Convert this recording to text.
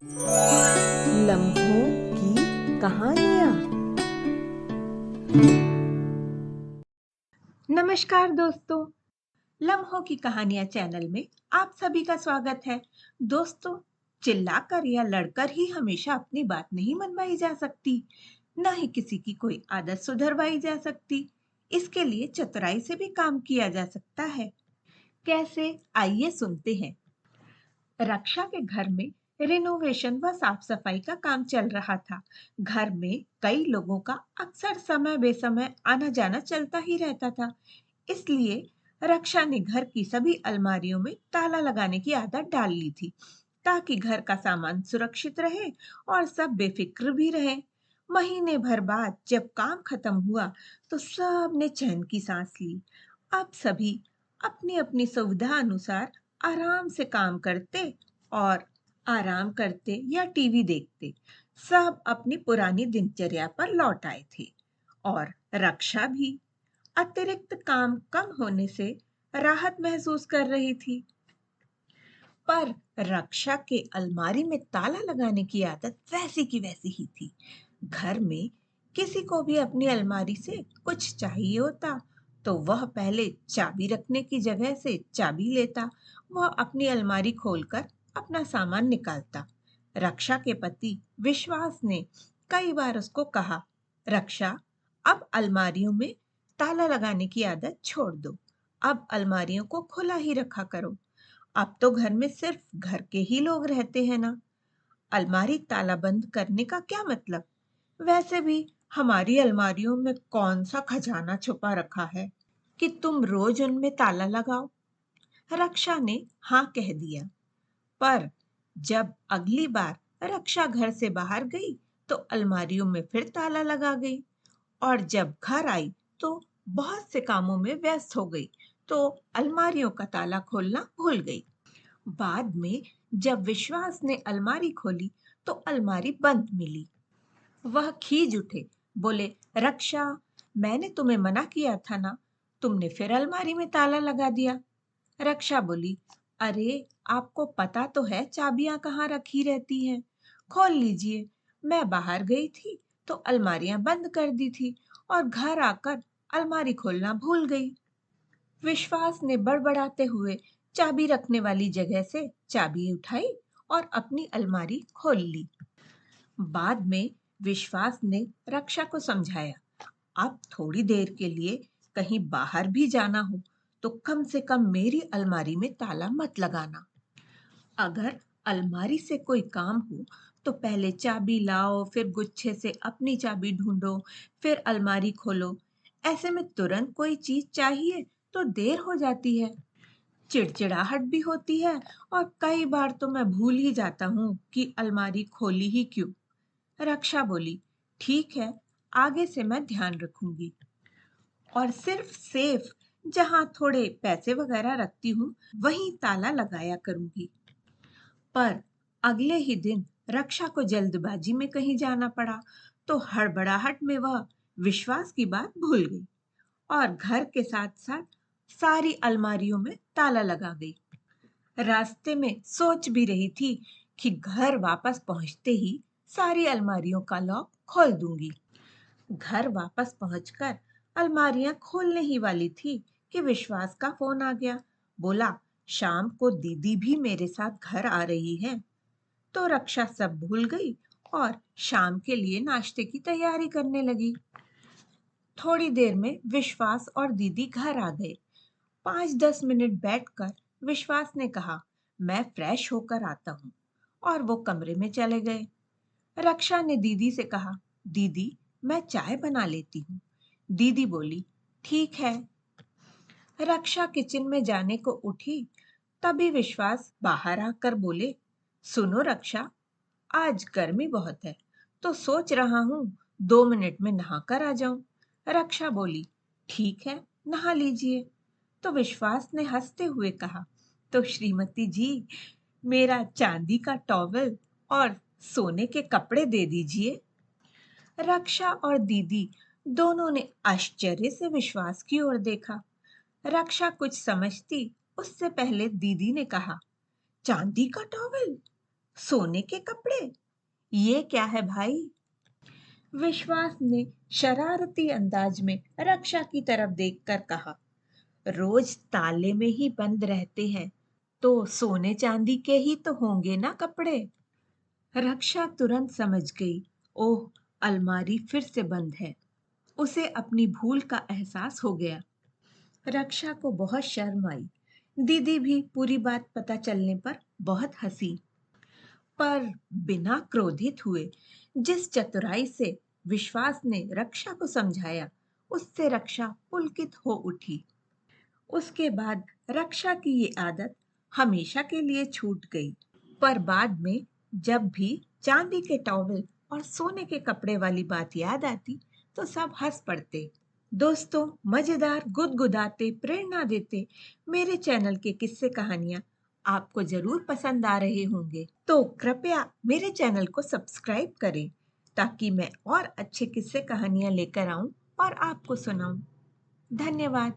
लम्हों की कहानियाँ। नमस्कार दोस्तों, लम्हों की कहानियां चैनल में आप सभी का स्वागत है। दोस्तों, चिल्लाकर या लड़कर ही हमेशा अपनी बात नहीं मनवाई जा सकती, न ही किसी की कोई आदत सुधरवाई जा सकती। इसके लिए चतुराई से भी काम किया जा सकता है। कैसे? आइए सुनते हैं। रक्षा के घर में रिनोवेशन व साफ सफाई का काम चल रहा था। घर में कई लोगों का अक्सर समय बेसमय आना जाना चलता ही रहता था। इसलिए रक्षा ने घर की सभी अलमारियों में ताला लगाने की आदत डाल ली थी, ताकि घर का सामान सुरक्षित रहे और सब बेफिक्र भी रहे। महीने भर बाद जब काम खत्म हुआ तो सब ने चैन की सांस ली। अब सभी अपनी अपनी सुविधा अनुसार आराम से काम करते और आराम करते या टीवी देखते। सब अपनी पुरानी दिनचर्या पर लौट आए थे और रक्षा भी अतिरिक्त काम कम होने से राहत महसूस कर रही थी। पर रक्षा के अलमारी में ताला लगाने की आदत वैसी की वैसी ही थी। घर में किसी को भी अपनी अलमारी से कुछ चाहिए होता तो वह पहले चाबी रखने की जगह से चाबी लेता। वह अपनी अलमारी खोलकर अपना सामान निकालता। रक्षा के पति विश्वास ने कई बार उसको कहा, रक्षा, अब अलमारियों में ताला लगाने की आदत छोड़ दो। अब अलमारियों को खुला ही रखा करो। अब तो घर में सिर्फ घर के ही लोग रहते हैं ना। अलमारी ताला बंद करने का क्या मतलब? वैसे भी हमारी अलमारियों में कौन सा खजाना छुपा रखा है कि तुम रोज उनमें ताला लगाओ? रक्षा ने हाँ कह दिया। पर जब अगली बार रक्षा घर से बाहर गई तो अलमारियों में फिर ताला लगा गई और जब घर आई तो बहुत से कामों में व्यस्त हो गई तो अलमारियों का ताला खोलना भूल गई। बाद में जब विश्वास ने अलमारी खोली तो अलमारी बंद मिली। वह खीज उठे, बोले, रक्षा, मैंने तुम्हें मना किया था ना, तुमने फिर अलमारी में ताला लगा दिया। रक्षा बोली, अरे, आपको पता तो है चाबियां कहाँ रखी रहती हैं। खोल लीजिए। मैं बाहर गई थी तो अलमारियां बंद कर दी थी और घर आकर अलमारी खोलना भूल गई। विश्वास ने बड़बड़ाते हुए चाबी रखने वाली जगह से चाबी उठाई और अपनी अलमारी खोल ली। बाद में विश्वास ने रक्षा को समझाया, अब थोड़ी देर के लिए कहीं बाहर भी जाना हो तो कम से कम मेरी अलमारी में ताला मत लगाना। अगर अलमारी से कोई काम हो तो पहले चाबी लाओ, फिर गुच्छे से अपनी चाबी ढूंढो, फिर अलमारी खोलो। ऐसे में तुरंत कोई चीज चाहिए तो देर हो जाती है, चिड़चिड़ाहट भी होती है और कई बार तो मैं भूल ही जाता हूँ कि अलमारी खोली ही क्यों। रक्षा बोली, ठीक है, आगे से मैं ध्यान रखूंगी और सिर्फ सेफ जहां थोड़े पैसे वगैरह रखती हूँ वहीं ताला लगाया करूंगी। पर अगले ही दिन रक्षा को जल्दबाजी में कहीं जाना पड़ा तो हड़बड़ाहट में वह विश्वास की बात भूल गई और घर के साथ साथ सारी अलमारियों में ताला लगा गई। रास्ते में सोच भी रही थी कि घर वापस पहुंचते ही सारी अलमारियों का लॉक खोल दूंगी। घर वापस पहुंचकर अलमारियां खोलने ही वाली थी कि विश्वास का फोन आ गया। बोला, शाम को दीदी भी मेरे साथ घर आ रही है। तो रक्षा सब भूल गई और शाम के लिए नाश्ते की तैयारी करने लगी। थोड़ी देर में विश्वास और दीदी घर आ गए। 5-10 मिनट बैठकर विश्वास ने कहा, मैं फ्रेश होकर आता हूँ, और वो कमरे में चले गए। रक्षा ने दीदी से कहा, दीदी, मैं चाय बना लेती हूँ। दीदी बोली, ठीक है। रक्षा किचन में जाने को उठी तभी विश्वास बाहर आकर बोले, सुनो रक्षा, आज गर्मी बहुत है तो सोच रहा हूँ 2 मिनट में नहाकर आ जाऊं। रक्षा बोली, ठीक है, नहा लीजिए। तो विश्वास ने हंसते हुए कहा, तो श्रीमती जी, मेरा चांदी का टॉवल और सोने के कपड़े दे दीजिए। रक्षा और दीदी दोनों ने आश्चर्य से विश्वास की ओर देखा। रक्षा कुछ समझती उससे पहले दीदी ने कहा, चांदी का टॉवल, सोने के कपड़े? ये क्या है भाई? विश्वास ने शरारती अंदाज में रक्षा की तरफ देखकर कहा, रोज ताले में ही बंद रहते हैं, तो सोने चांदी के ही तो होंगे ना कपड़े। रक्षा तुरंत समझ गई, ओह, अलमारी फिर से बंद है। उसे अपनी भूल का एहसास हो गया। रक्षा को बहुत शर्म आई। दीदी भी पूरी बात पता चलने पर बहुत हंसी, पर बिना क्रोधित हुए। जिस चतुराई से विश्वास ने रक्षा को समझाया, उससे रक्षा पुलकित हो उठी। उसके बाद रक्षा की ये आदत हमेशा के लिए छूट गई। पर बाद में जब भी चांदी के टॉवल और सोने के कपड़े वाली बात याद आती, तो सब हंस पड़ते। दोस्तों, मजेदार, गुदगुदाते, प्रेरणा देते मेरे चैनल के किस्से कहानियां आपको जरूर पसंद आ रहे होंगे, तो कृपया मेरे चैनल को सब्सक्राइब करें, ताकि मैं और अच्छे किस्से कहानियां लेकर आऊं और आपको सुनाऊं। धन्यवाद।